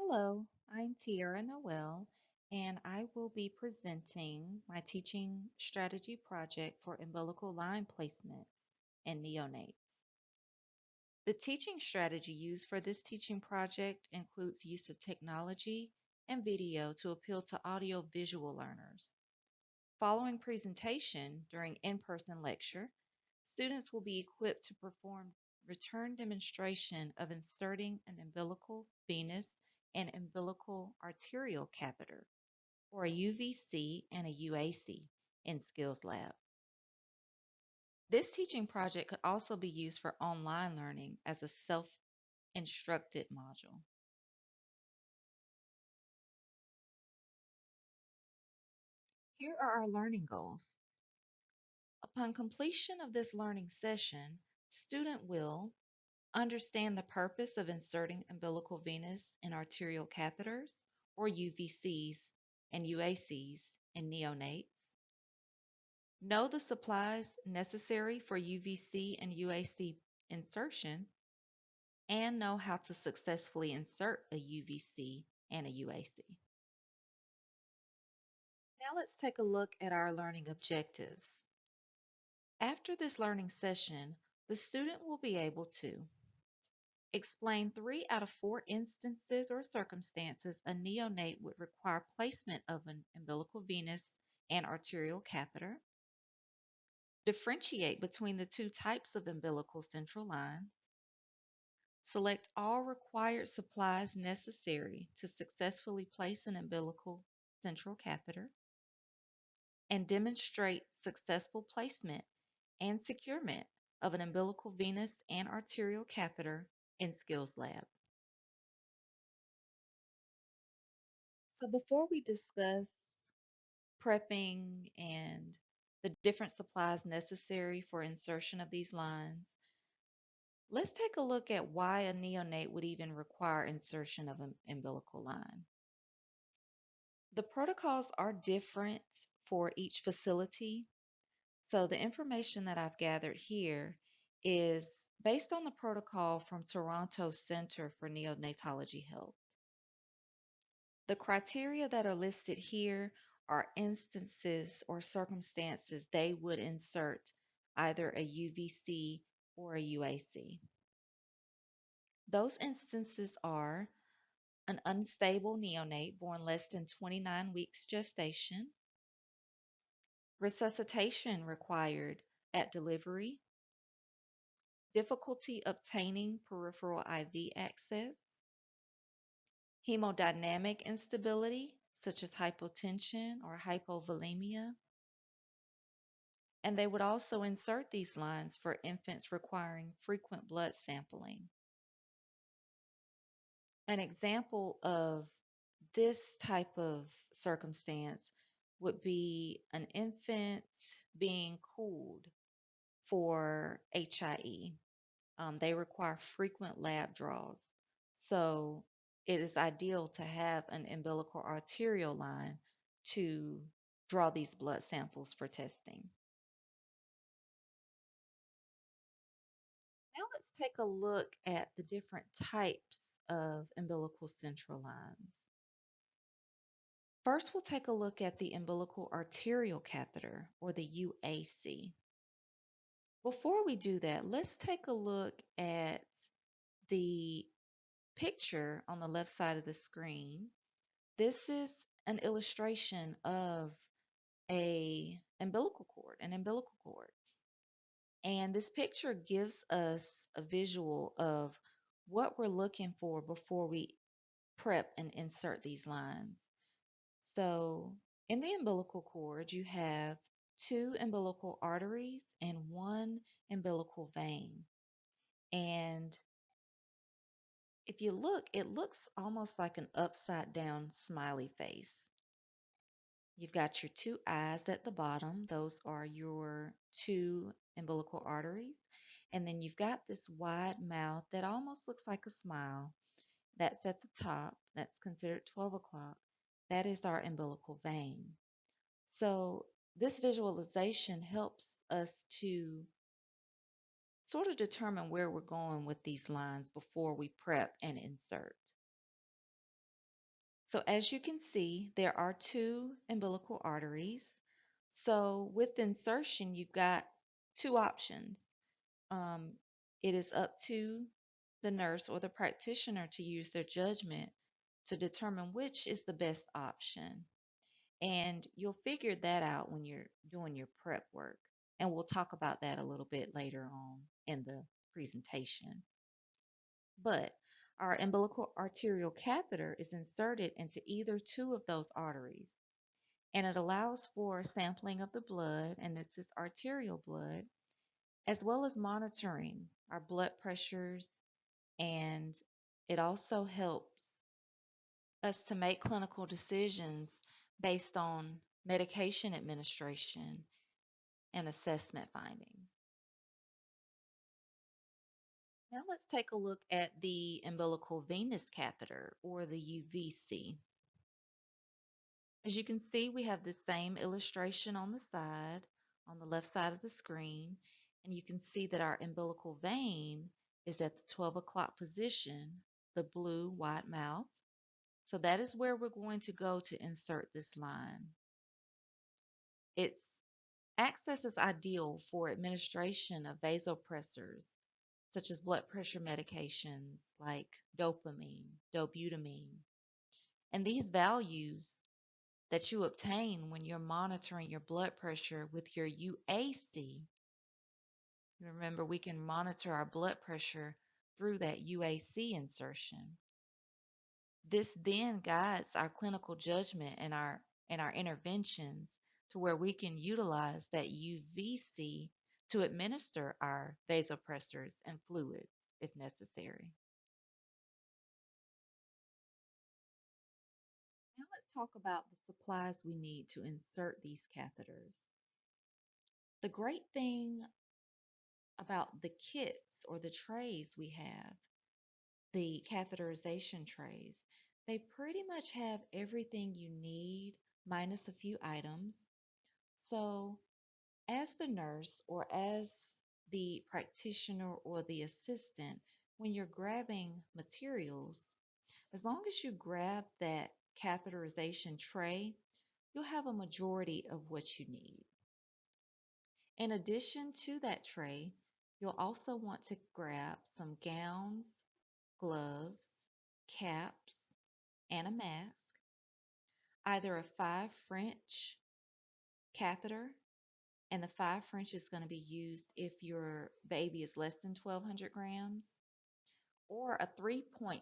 Hello, I'm Tiara Noel, and I will be presenting my teaching strategy project for umbilical line placements in neonates. The teaching strategy used for this teaching project includes use of technology and video to appeal to audio-visual learners. Following presentation during in-person lecture, students will be equipped to perform return demonstration of inserting an umbilical venous and umbilical arterial catheter, or a UVC and a UAC, in Skills Lab. This teaching project could also be used for online learning as a self-instructed module. Here are our learning goals. Upon completion of this learning session, student will understand the purpose of inserting umbilical venous and arterial catheters, or UVCs and UACs, in neonates. Know the supplies necessary for UVC and UAC insertion, and know how to successfully insert a UVC and a UAC. Now let's take a look at our learning objectives. After this learning session, the student will be able to explain 3 out of 4 instances or circumstances a neonate would require placement of an umbilical venous and arterial catheter. Differentiate between the two types of umbilical central lines. Select all required supplies necessary to successfully place an umbilical central catheter. And demonstrate successful placement and securement of an umbilical venous and arterial catheter in Skills Lab. So before we discuss prepping and the different supplies necessary for insertion of these lines, let's take a look at why a neonate would even require insertion of an umbilical line. The protocols are different for each facility, so the information that I've gathered here is based on the protocol from Toronto Center for Neonatology Health. The criteria that are listed here are instances or circumstances they would insert either a UVC or a UAC. Those instances are an unstable neonate born less than 29 weeks gestation, resuscitation required at delivery, difficulty obtaining peripheral IV access, hemodynamic instability such as hypotension or hypovolemia, and they would also insert these lines for infants requiring frequent blood sampling. An example of this type of circumstance would be an infant being cooled for HIE. They require frequent lab draws. So it is ideal to have an umbilical arterial line to draw these blood samples for testing. Now let's take a look at the different types of umbilical central lines. First, we'll take a look at the umbilical arterial catheter, or the UAC. Before we do that, let's take a look at the picture on the left side of the screen. This is an illustration of an umbilical cord. And this picture gives us a visual of what we're looking for before we prep and insert these lines. So in the umbilical cord, you have 2 umbilical arteries and 1 umbilical vein. And if you look, it looks almost like an upside down smiley face. You've got your 2 eyes at the bottom. Those are your 2 umbilical arteries. And then you've got this wide mouth that almost looks like a smile. That's at the top. That's considered 12 o'clock. That is our umbilical vein. So this visualization helps us to sort of determine where we're going with these lines before we prep and insert. So as you can see, there are two umbilical arteries. So with insertion, you've got two options. Um, it is up to the nurse or the practitioner to use their judgment to determine which is the best option. And you'll figure that out when you're doing your prep work. And we'll talk about that a little bit later on in the presentation. But our umbilical arterial catheter is inserted into either two of those arteries, and it allows for sampling of the blood, and this is arterial blood, as well as monitoring our blood pressures, and it also helps us to make clinical decisions based on medication administration and assessment findings. Now let's take a look at the umbilical venous catheter, or the UVC. As you can see, we have the same illustration on the side, on the left side of the screen, and you can see that our umbilical vein is at the 12 o'clock position, the blue wide mouth. So that is where we're going to go to insert this line. Its access is ideal for administration of vasopressors, such as blood pressure medications like dopamine, dobutamine. And these values that you obtain when you're monitoring your blood pressure with your UAC. Remember, we can monitor our blood pressure through that UAC insertion. This then guides our clinical judgment and our interventions to where we can utilize that UVC to administer our vasopressors and fluids if necessary. Now let's talk about the supplies we need to insert these catheters. The great thing about the kits or the trays we have, the catheterization trays, they pretty much have everything you need minus a few items. So, as the nurse or as the practitioner or the assistant, when you're grabbing materials, as long as you grab that catheterization tray, you'll have a majority of what you need. In addition to that tray, you'll also want to grab some gowns, gloves, caps, and a mask, either a 5 French catheter, and the 5 French is going to be used if your baby is less than 1,200 grams, or a 3.5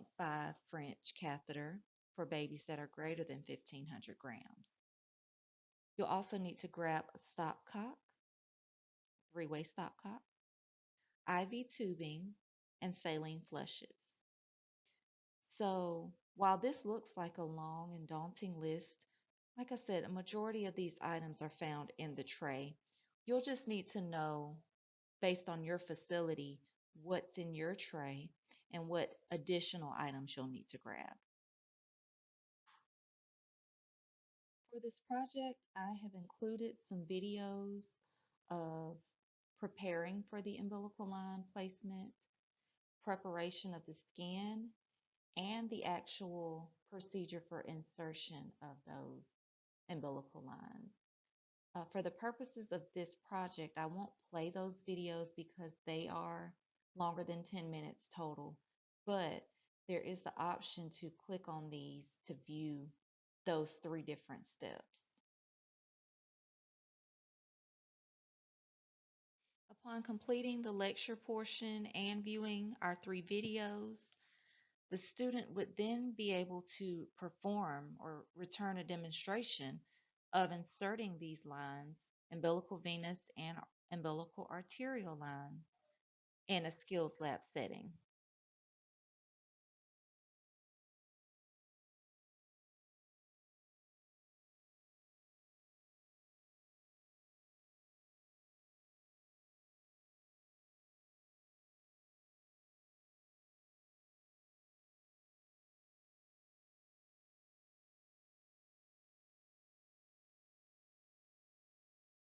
French catheter for babies that are greater than 1,500 grams. You'll also need to grab a stopcock, three-way stopcock, IV tubing, and saline flushes. So while this looks like a long and daunting list, like I said, a majority of these items are found in the tray. You'll just need to know, based on your facility, what's in your tray and what additional items you'll need to grab. For this project, I have included some videos of preparing for the umbilical line placement, preparation of the skin, and the actual procedure for insertion of those umbilical lines. For the purposes of this project, I won't play those videos because they are longer than 10 minutes total, but there is the option to click on these to view those 3 different steps. Upon completing the lecture portion and viewing our 3 videos, the student would then be able to perform or return a demonstration of inserting these lines, umbilical venous and umbilical arterial line, in a skills lab setting.